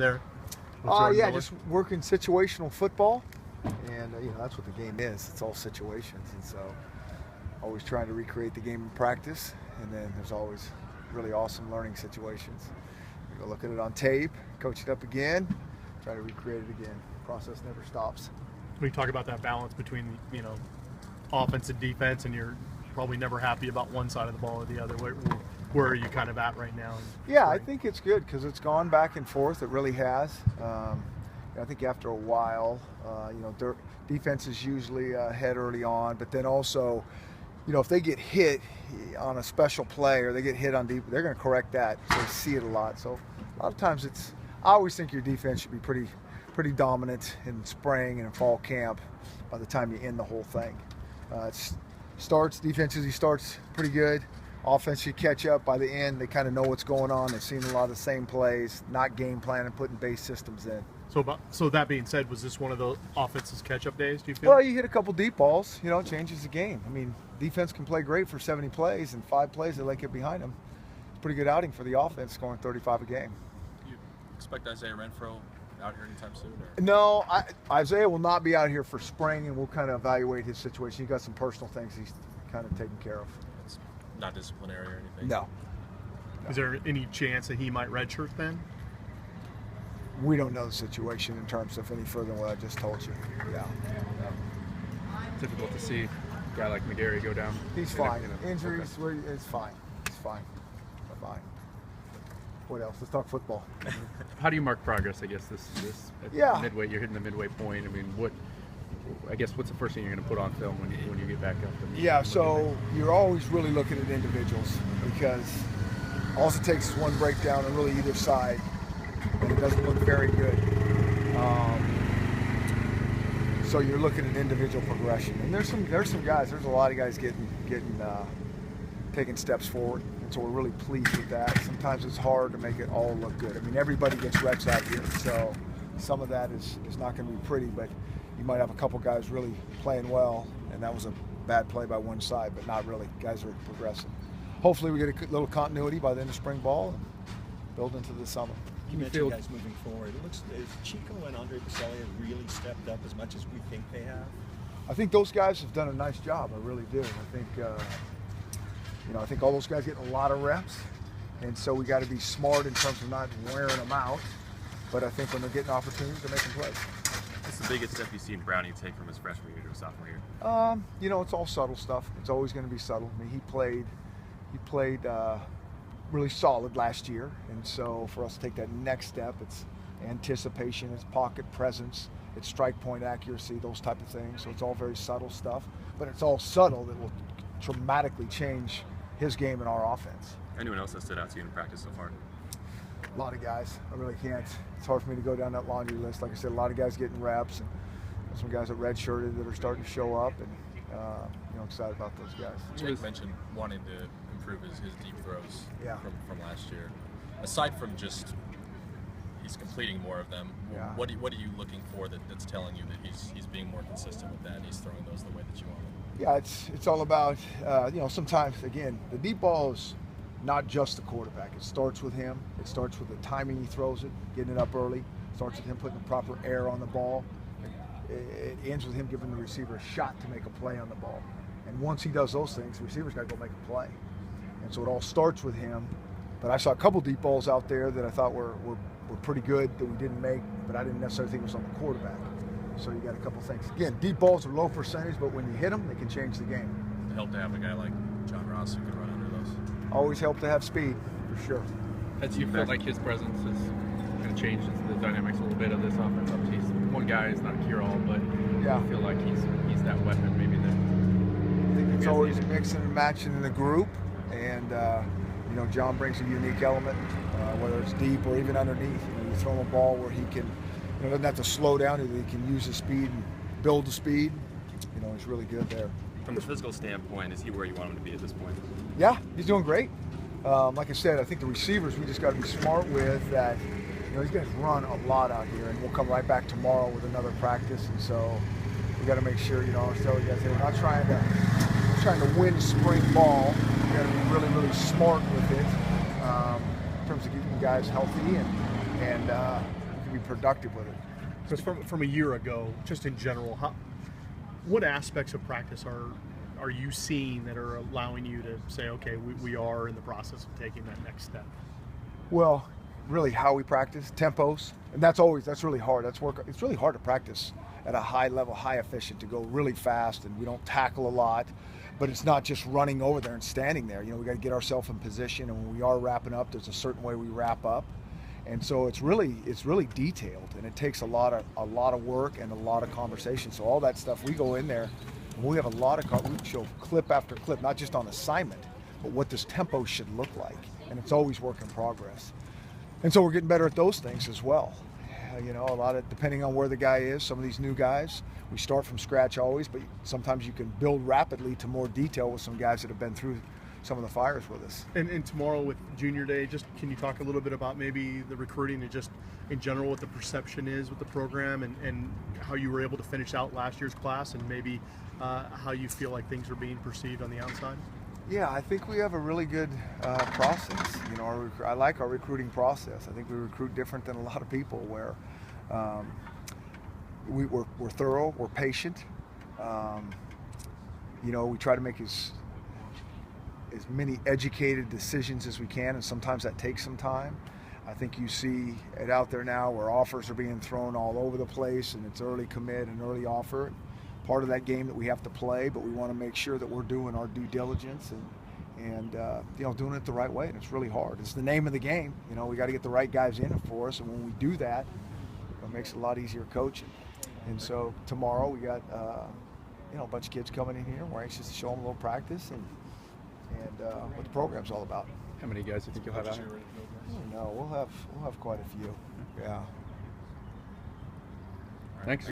there? Yeah, just working situational football, and that's what the game is. It's all situations, and so always trying to recreate the game in practice, and then there's always really awesome learning situations. You go look at it on tape, coach it up again, try to recreate it again. Process never stops. We talk about that balance between offense and defense, and you're probably never happy about one side of the ball or the other. Where are you kind of at right now? Yeah, I think it's good because it's gone back and forth. It really has. I think after a while, their defense is usually ahead early on, but then also, if they get hit on a special play or they get hit on deep, they're going to correct that. So they see it a lot. So a lot of times I always think your defense should be pretty dominant in spring and in fall camp by the time you end the whole thing. Defense usually starts pretty good. Offense, you catch up by the end. They kind of know what's going on. They've seen a lot of the same plays, not game planning, putting base systems in. So that being said, was this one of the offense's catch-up days, do you feel? Well, you hit a couple deep balls, it changes the game. I mean, defense can play great for 70 plays, and 5 plays they get behind them. It's a pretty good outing for the offense, scoring 35 a game. You expect Isaiah Renfro out here anytime soon? Or? No, Isaiah will not be out here for spring, and we'll kind of evaluate his situation. He's got some personal things he's kind of taking care of. It's not disciplinary or anything? No. Is there any chance that he might redshirt then? We don't know the situation in terms of any further than what I just told you. Yeah. Difficult to see a guy like McGarry go down. He's fine. Injuries, it's fine. It's fine. Fine. What else? Let's talk football. How do you mark progress, I guess, this midway? You're hitting the midway point. I mean, what's the first thing you're going to put on film when you get back up? So you're always really looking at individuals because all it takes is one breakdown on really either side, and it doesn't look very good. So you're looking at individual progression, and there's some guys. There's a lot of guys taking steps forward, and so we're really pleased with that. Sometimes it's hard to make it all look good. I mean, everybody gets reps out here, so some of that is not going to be pretty, but you might have a couple guys really playing well, and that was a bad play by one side, but not really. Guys are progressing. Hopefully we get a little continuity by the end of spring ball and build into the summer. You mentioned guys moving forward. It looks as Chico and Andre Baselli have really stepped up as much as we think they have. I think those guys have done a nice job. I really do. I think all those guys getting a lot of reps, and so we got to be smart in terms of not wearing them out. But I think when they're getting opportunities, they're making plays. What's the biggest step you've seen Brownie take from his freshman year to his sophomore year? It's all subtle stuff. It's always going to be subtle. I mean, he played really solid last year, and so for us to take that next step, it's anticipation, it's pocket presence, it's strike point accuracy, those type of things. So it's all very subtle stuff, but it's all subtle that will dramatically change his game and our offense. Anyone else that stood out to you in practice so far? A lot of guys. I really can't. It's hard for me to go down that laundry list. Like I said, a lot of guys getting reps, and some guys that redshirted that are starting to show up, and excited about those guys. Jake mentioned wanting to improve his deep throws from last year. Aside from just he's completing more of them, what are you looking for that's telling you that he's being more consistent with that and he's throwing those the way that you want him? Yeah, it's all about sometimes again the deep ball is not just the quarterback. It starts with him. It starts with the timing he throws it, getting it up early. It starts with him putting the proper air on the ball. It ends with him giving the receiver a shot to make a play on the ball. And once he does those things, the receiver's got to go make a play. And so it all starts with him. But I saw a couple deep balls out there that I thought were pretty good that we didn't make, but I didn't necessarily think it was on the quarterback. So you got a couple things. Again, deep balls are low percentage, but when you hit them, they can change the game. It helped to have a guy like John Ross who could run under those. Always help to have speed, for sure. As you feel like his presence is going to change the dynamics a little bit of this offense. Obviously, he's one guy is not a cure-all, but I feel like he's that weapon maybe that. I think it's always mixing and matching in the group, and John brings a unique element, whether it's deep or even underneath. You throw him a ball where he can, doesn't have to slow down. He can use his speed and build the speed. He's really good there. From a physical standpoint, is he where you want him to be at this point? Yeah, he's doing great. Like I said, I think the receivers we just got to be smart with that. These guys run a lot out here, and we'll come right back tomorrow with another practice. And so we got to make sure, I always tell you guys, we're not trying to win spring ball. We got to be really, really smart with it in terms of keeping guys healthy and can be productive with it. Because from a year ago, just in general, what aspects of practice are you seeing that are allowing you to say, okay, we are in the process of taking that next step? Well, really how we practice, tempos, and that's really hard. It's really hard to practice at a high level, high efficient, to go really fast, and we don't tackle a lot, but it's not just running over there and standing there. We got to get ourselves in position, and when we are wrapping up, there's a certain way we wrap up. And so it's really detailed, and it takes a lot of work and a lot of conversation. So all that stuff, we go in there, and we have a lot of we show clip after clip, not just on assignment, but what this tempo should look like, and it's always work in progress. And so we're getting better at those things as well. A lot of, depending on where the guy is, some of these new guys, we start from scratch always, but sometimes you can build rapidly to more detail with some guys that have been through some of the fires with us. And tomorrow with Junior Day, just can you talk a little bit about maybe the recruiting and just in general what the perception is with the program, and how you were able to finish out last year's class, and maybe how you feel like things are being perceived on the outside? Yeah, I think we have a really good process. I like our recruiting process. I think we recruit different than a lot of people, where we're thorough, we're patient. We try to make as many educated decisions as we can, and sometimes that takes some time. I think you see it out there now where offers are being thrown all over the place, and it's early commit and early offer. Part of that game that we have to play, but we want to make sure that we're doing our due diligence and doing it the right way. And it's really hard. It's the name of the game. We got to get the right guys in it for us, and when we do that, it makes it a lot easier coaching. And so tomorrow we got a bunch of kids coming in here. We're anxious to show them a little practice and what the program's all about. How many guys do you think you'll have out here? No, we'll have quite a few. Yeah. Thanks.